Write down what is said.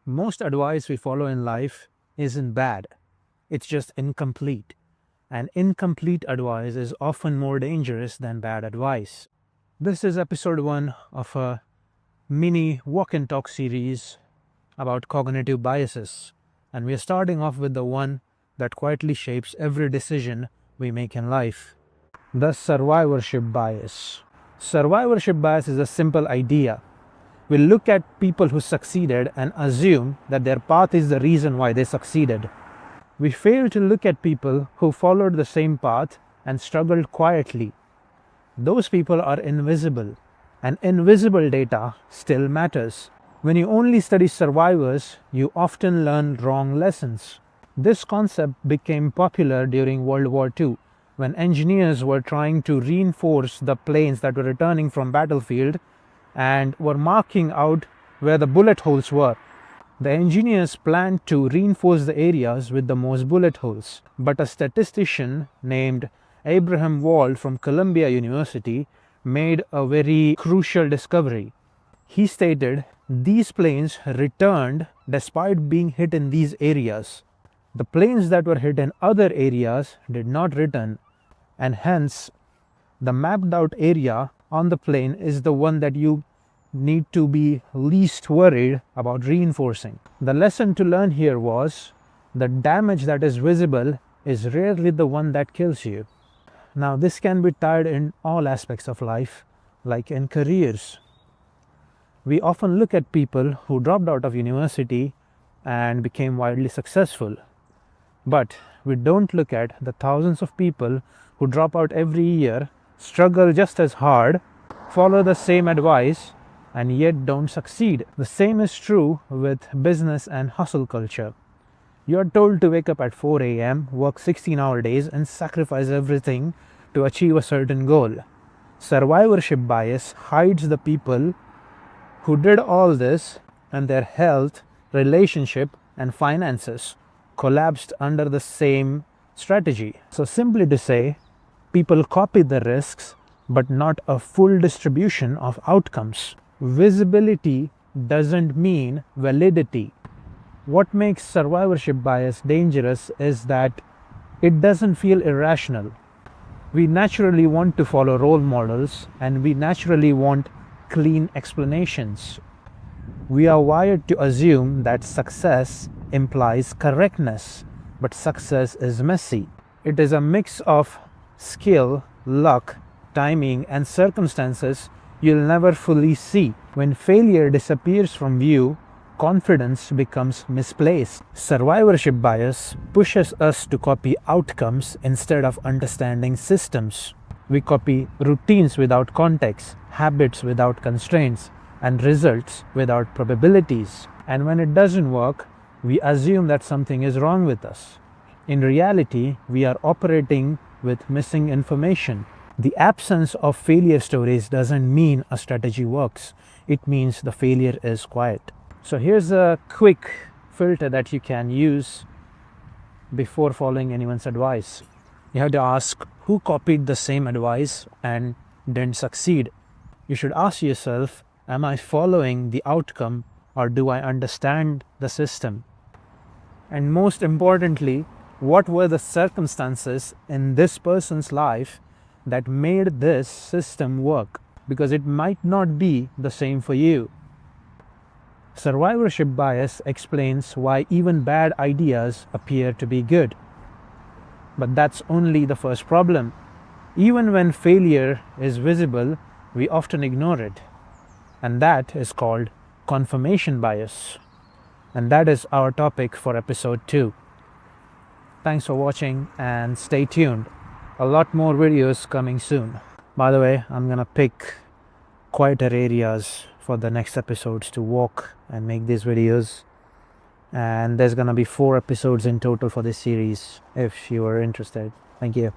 Most advice we follow in life isn't bad, it's just incomplete. And incomplete advice is often more dangerous than bad advice. This is episode 1 of a mini walk and talk series about cognitive biases. And we are starting off with the one that quietly shapes every decision we make in life: the survivorship bias. Survivorship bias is a simple idea. We look at people who succeeded and assume that their path is the reason why they succeeded. We fail to look at people who followed the same path and struggled quietly. Those people are invisible, and invisible data still matters. When you only study survivors, you often learn wrong lessons. This concept became popular during World War II, when engineers were trying to reinforce the planes that were returning from battlefield and were marking out where the bullet holes were. The engineers planned to reinforce the areas with the most bullet holes, but a statistician named Abraham Wald from Columbia University made a very crucial discovery. He stated these planes returned despite being hit in these areas. The planes that were hit in other areas did not return, and hence the mapped out area on the plane is the one that you need to be least worried about reinforcing. The lesson to learn here was the damage that is visible is rarely the one that kills you. Now, this can be tied in all aspects of life, like in careers. We often look at people who dropped out of university and became wildly successful. But we don't look at the thousands of people who drop out every year, struggle just as hard, follow the same advice, and yet don't succeed. The same is true with business and hustle culture. You are told to wake up at 4 a.m., work 16-hour days, and sacrifice everything to achieve a certain goal. Survivorship bias hides the people who did all this and their health, relationship, and finances collapsed under the same strategy. So simply to say, people copy the risks but not a full distribution of outcomes. Visibility doesn't mean validity. What makes survivorship bias dangerous is that it doesn't feel irrational. We naturally want to follow role models, and we naturally want clean explanations. We are wired to assume that success implies correctness, but success is messy. It is a mix of skill, luck, timing, and circumstances you'll never fully see. When failure disappears from view, confidence becomes misplaced. Survivorship bias pushes us to copy outcomes instead of understanding systems. We copy routines without context, habits without constraints, and results without probabilities. And when it doesn't work, we assume that something is wrong with us. In reality, we are operating with missing information. The absence of failure stories doesn't mean a strategy works. It means the failure is quiet. So here's a quick filter that you can use before following anyone's advice. You have to ask who copied the same advice and didn't succeed. You should ask yourself, am I following the outcome or do I understand the system? And most importantly, what were the circumstances in this person's life that made this system work? Because it might not be the same for you. Survivorship bias explains why even bad ideas appear to be good. But that's only the first problem. Even when failure is visible, we often ignore it. And that is called confirmation bias. And that is our topic for episode 2. Thanks for watching and stay tuned. A lot more videos coming soon. By the way, I'm gonna pick quieter areas for the next episodes to walk and make these videos. And there's gonna be 4 episodes in total for this series if you are interested. Thank you.